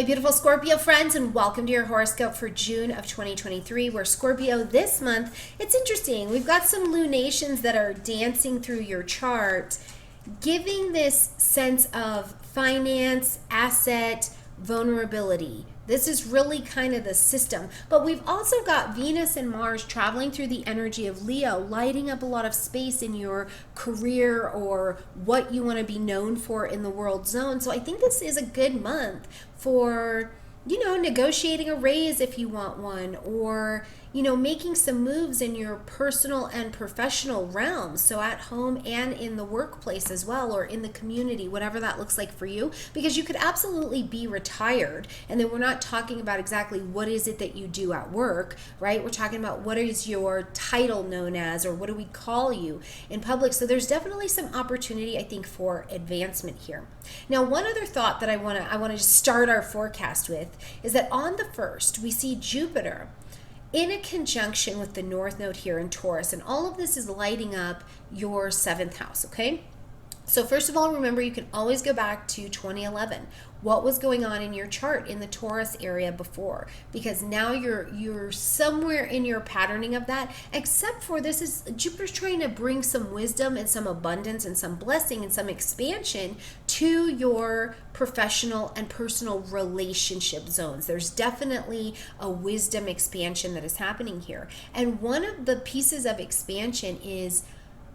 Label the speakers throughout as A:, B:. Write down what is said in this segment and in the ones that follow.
A: my beautiful Scorpio friends, and welcome to your horoscope for June of 2023, where Scorpio this month, it's interesting. We've got some lunations that are dancing through your chart, giving this sense of finance, asset, vulnerability. This is really kind of the system. But we've also got Venus and Mars traveling through the energy of Leo, lighting up a lot of space in your career or what you want to be known for in the world zone. So I think this is a good month for, negotiating a raise if you want one, or, making some moves in your personal and professional realms. So at home and in the workplace as well, or in the community, whatever that looks like for you, because you could absolutely be retired. And then we're not talking about exactly what is it that you do at work, right? We're talking about what is your title known as, or what do we call you in public. So there's definitely some opportunity, I think, for advancement here. Now, one other thought that I want to just start our forecast with is that on the 1st, we see Jupiter in a conjunction with the North Node here in Taurus, and all of this is lighting up your 7th house, okay? So first of all, remember, you can always go back to 2011. What was going on in your chart in the Taurus area before? Because now you're somewhere in your patterning of that, except for this is Jupiter's trying to bring some wisdom and some abundance and some blessing and some expansion to your professional and personal relationship zones. There's definitely a wisdom expansion that is happening here. And one of the pieces of expansion is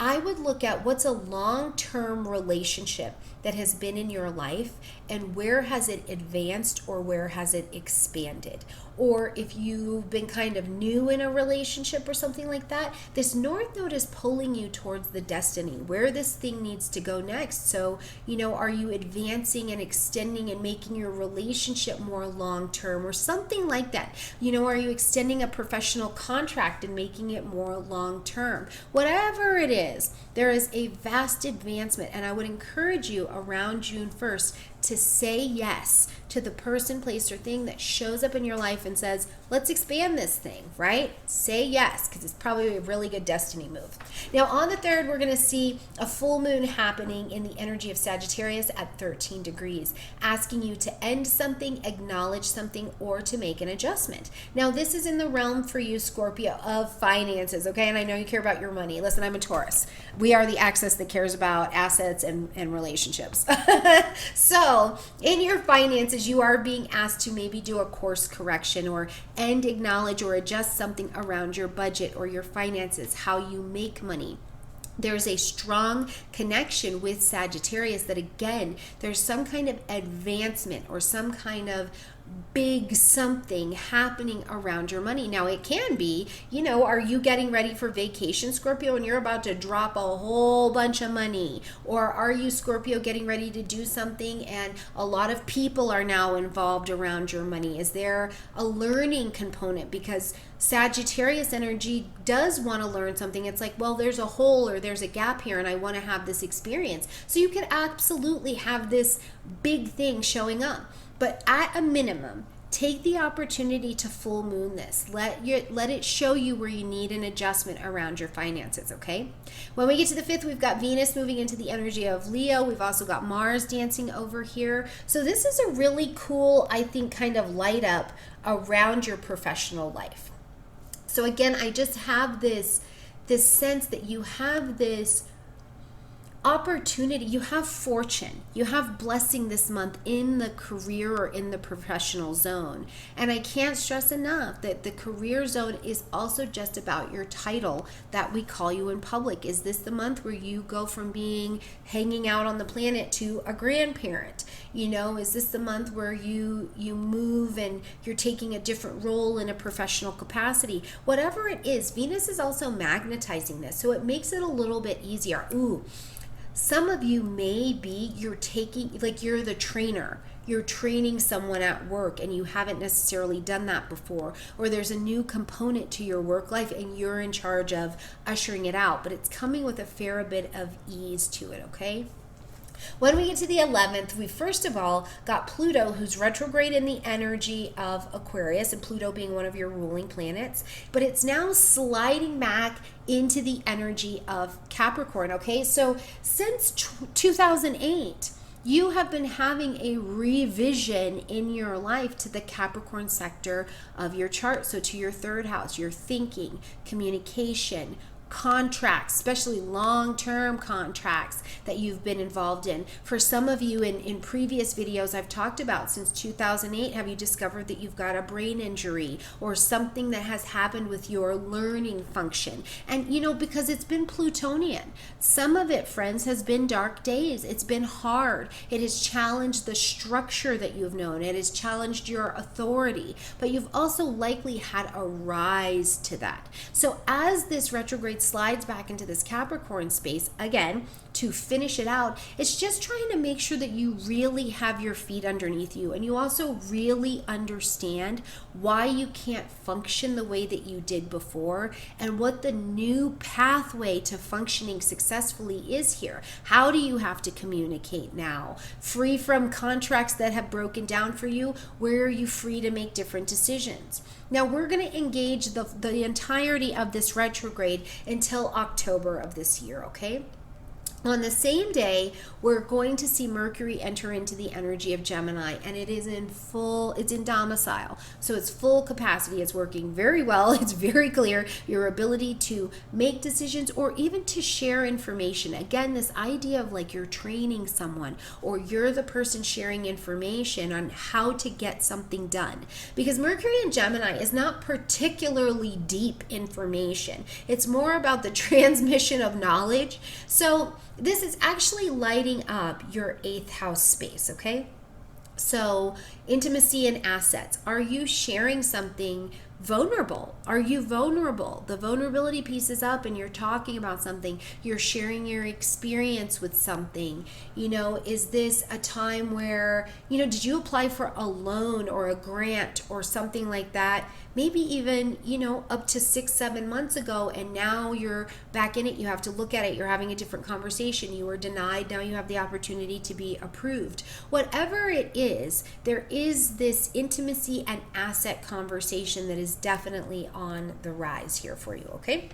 A: I would look at what's a long-term relationship that has been in your life, and where has it advanced or where has it expanded? Or if you've been kind of new in a relationship or something like that, this North Node is pulling you towards the destiny, where this thing needs to go next. So, are you advancing and extending and making your relationship more long-term or something like that? Are you extending a professional contract and making it more long-term? Whatever it is, there is a vast advancement, and I would encourage you around June 1st to say yes to the person, place, or thing that shows up in your life and says, let's expand this thing, right? Say yes, because it's probably a really good destiny move. Now, on the 3rd, we're going to see a full moon happening in the energy of Sagittarius at 13 degrees, asking you to end something, acknowledge something, or to make an adjustment. Now, this is in the realm for you, Scorpio, of finances, okay? And I know you care about your money. Listen, I'm a Taurus. We are the axis that cares about assets and relationships. So, in your finances, you are being asked to maybe do a course correction or end, acknowledge, or adjust something around your budget or your finances, how you make money. There's a strong connection with Sagittarius that, again, there's some kind of advancement or some kind of big something happening around your money. Now, it can be, are you getting ready for vacation, Scorpio, and you're about to drop a whole bunch of money? Or are you, Scorpio, getting ready to do something and a lot of people are now involved around your money? Is there a learning component? Because Sagittarius energy does want to learn something. It's like, well, there's a hole or there's a gap here and I want to have this experience. So you could absolutely have this big thing showing up. But at a minimum, take the opportunity to full moon this. Let it show you where you need an adjustment around your finances, okay? When we get to the 5th, we've got Venus moving into the energy of Leo. We've also got Mars dancing over here. So this is a really cool, I think, kind of light up around your professional life. So again, I just have this sense that you have this opportunity, you have fortune, you have blessing this month in the career or in the professional zone. And I can't stress enough that the career zone is also just about your title that we call you in public. Is this the month where you go from being hanging out on the planet to a grandparent? Is this the month where you move and you're taking a different role in a professional capacity? Whatever it is, Venus is also magnetizing this, so it makes it a little bit easier. Some of you may be, you're the trainer. You're training someone at work and you haven't necessarily done that before. Or there's a new component to your work life and you're in charge of ushering it out. But it's coming with a fair bit of ease to it, okay? When we get to the 11th, we first of all got Pluto, who's retrograde in the energy of Aquarius, and Pluto being one of your ruling planets, but it's now sliding back into the energy of Capricorn, okay? So since 2008, you have been having a revision in your life to the Capricorn sector of your chart. So to your third house, your thinking, communication, contracts, especially long-term contracts that you've been involved in. For some of you in previous videos I've talked about, since 2008, have you discovered that you've got a brain injury or something that has happened with your learning function? And because it's been Plutonian, some of it, friends, has been dark days. It's been hard. It has challenged the structure that you've known. It has challenged your authority, but you've also likely had a rise to that. So as this retrograde slides back into this Capricorn space, again, to finish it out, it's just trying to make sure that you really have your feet underneath you, and you also really understand why you can't function the way that you did before, and what the new pathway to functioning successfully is here. How do you have to communicate now? Free from contracts that have broken down for you, where are you free to make different decisions? Now we're going to engage the entirety of this retrograde until October of this year, okay? On the same day, we're going to see Mercury enter into the energy of Gemini, and it's in domicile. So it's full capacity. It's working very well. It's very clear. Your ability to make decisions or even to share information. Again, this idea of like you're training someone or you're the person sharing information on how to get something done. Because Mercury in Gemini is not particularly deep information. It's more about the transmission of knowledge. So this is actually lighting up your 8th house space, okay? So intimacy and assets. Are you sharing something vulnerable? Are you vulnerable? The vulnerability piece is up and you're talking about something. You're sharing your experience with something. Is this a time where, did you apply for a loan or a grant or something like that? Maybe even, up to 6-7 months ago, and now you're back in it. You have to look at it. You're having a different conversation. You were denied. Now you have the opportunity to be approved. Whatever it is, there is this intimacy and asset conversation that is definitely on the rise here for you, okay?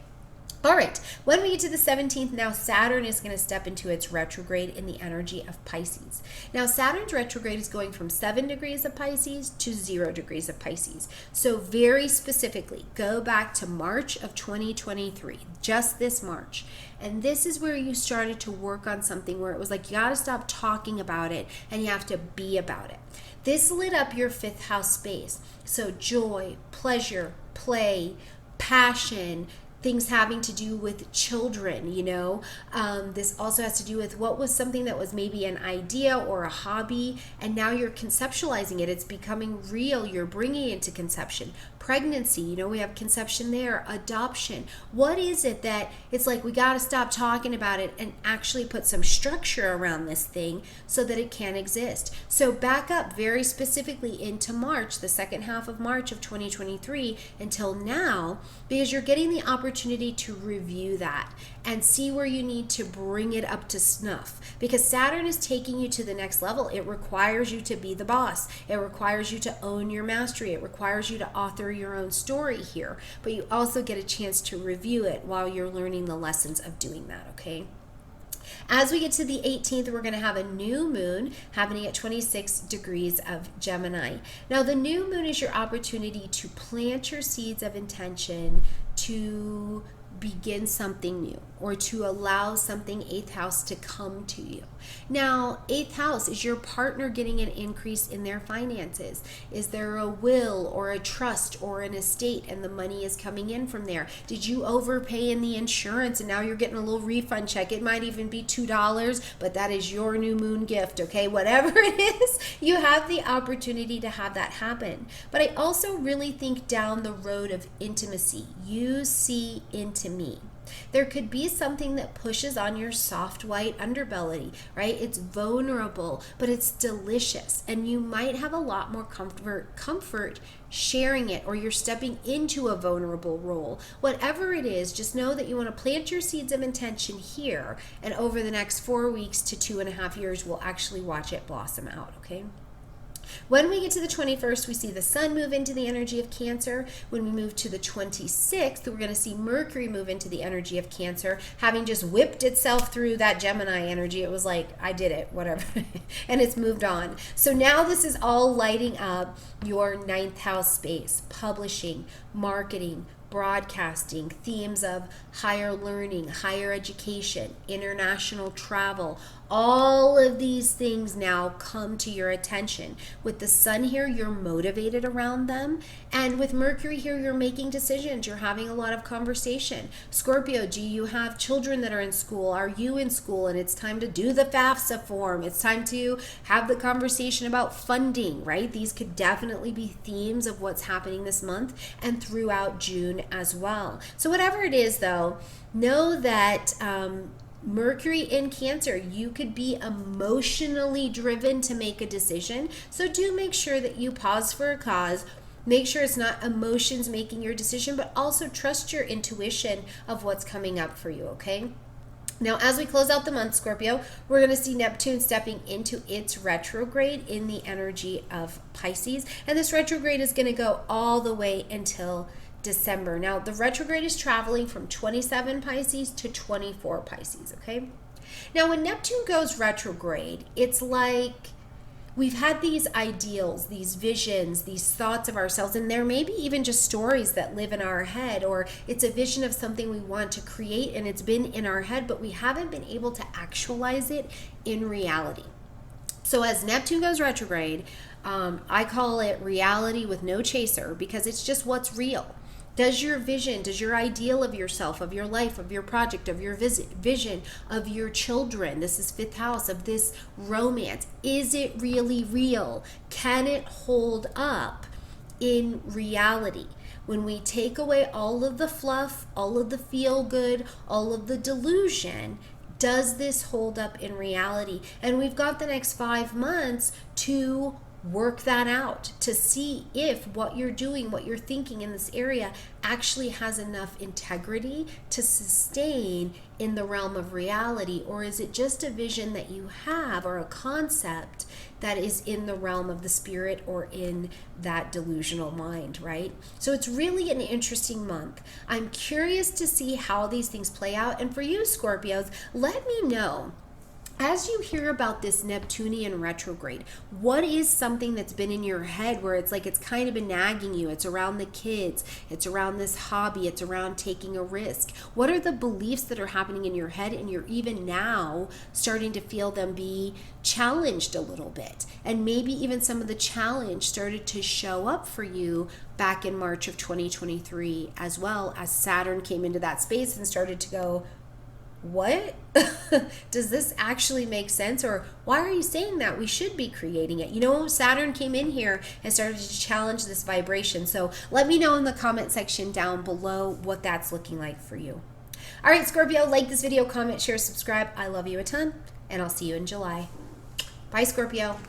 A: All right, when we get to the 17th, now Saturn is going to step into its retrograde in the energy of Pisces. Now Saturn's retrograde is going from 7 degrees of Pisces to 0 degrees of Pisces. So very specifically, go back to March of 2023, just this March. And this is where you started to work on something where it was like you got to stop talking about it and you have to be about it. This lit up your 5th house space. So joy, pleasure, play, passion, things having to do with children, this also has to do with what was something that was maybe an idea or a hobby, and now you're conceptualizing it. It's becoming real. You're bringing it to conception. Pregnancy, we have conception there. Adoption. What is it that it's like we got to stop talking about it and actually put some structure around this thing so that it can exist? So back up very specifically into March, the second half of March of 2023 until now, because you're getting the opportunity to review that and see where you need to bring it up to snuff, because Saturn is taking you to the next level. It requires you to be the boss. It requires you to own your mastery. It requires you to author your own story here, but you also get a chance to review it while you're learning the lessons of doing that, okay? As we get to the 18th, we're going to have a new moon happening at 26 degrees of Gemini. Now, the new moon is your opportunity to plant your seeds of intention to begin something new or to allow something 8th house to come to you. Now, 8th house is your partner getting an increase in their finances. Is there a will or a trust or an estate and the money is coming in from there? Did you overpay in the insurance and now you're getting a little refund check? It might even be $2, but that is your new moon gift, okay? Whatever it is, you have the opportunity to have that happen. But I also really think down the road of intimacy, you see into me. There could be something that pushes on your soft white underbelly, right? It's vulnerable, but it's delicious. And you might have a lot more comfort sharing it, or you're stepping into a vulnerable role. Whatever it is, just know that you want to plant your seeds of intention here. And over the next 4 weeks to 2.5 years, we'll actually watch it blossom out, okay? When we get to the 21st, we see the sun move into the energy of Cancer. When we move to the 26th, we're going to see Mercury move into the energy of Cancer, having just whipped itself through that Gemini energy. It was like, I did it, whatever. And it's moved on. So now this is all lighting up your ninth house space, publishing, marketing, broadcasting, themes of higher learning, higher education, international travel. All of these things now come to your attention. With the sun here, you're motivated around them. And with Mercury here, you're making decisions. You're having a lot of conversation. Scorpio, do you have children that are in school? Are you in school? And it's time to do the FAFSA form. It's time to have the conversation about funding, right? These could definitely be themes of what's happening this month and throughout June as well. So whatever it is, though, know that Mercury in Cancer, you could be emotionally driven to make a decision. So do make sure that you pause for a cause. Make sure it's not emotions making your decision, but also trust your intuition of what's coming up for you, okay? Now, as we close out the month, Scorpio, we're going to see Neptune stepping into its retrograde in the energy of Pisces. And this retrograde is going to go all the way until December. Now, the retrograde is traveling from 27 Pisces to 24 Pisces, okay? Now, when Neptune goes retrograde, it's like we've had these ideals, these visions, these thoughts of ourselves, and there may be even just stories that live in our head, or it's a vision of something we want to create and it's been in our head, but we haven't been able to actualize it in reality. So as Neptune goes retrograde, I call it reality with no chaser, because it's just what's real. Does your vision, does your ideal of yourself, of your life, of your project, of your vision, of your children, this is fifth house, of this romance, is it really real? Can it hold up in reality? When we take away all of the fluff, all of the feel good, all of the delusion, does this hold up in reality? And we've got the next 5 months to work that out, to see if what you're doing, what you're thinking in this area actually has enough integrity to sustain in the realm of reality, or is it just a vision that you have or a concept that is in the realm of the spirit or in that delusional mind, right? So it's really an interesting month. I'm curious to see how these things play out. And for you, Scorpios, let me know, as you hear about this Neptunian retrograde, what is something that's been in your head where it's like it's kind of been nagging you? It's around the kids, it's around this hobby, it's around taking a risk. What are the beliefs that are happening in your head, and you're even now starting to feel them be challenged a little bit? And maybe even some of the challenge started to show up for you back in March of 2023, as well as Saturn came into that space and started to go, what? Does this actually make sense? Or why are you saying that? We should be creating it. You know, Saturn came in here and started to challenge this vibration. So let me know in the comment section down below what that's looking like for you. All right, Scorpio, like this video, comment, share, subscribe. I love you a ton, and I'll see you in July. Bye, Scorpio.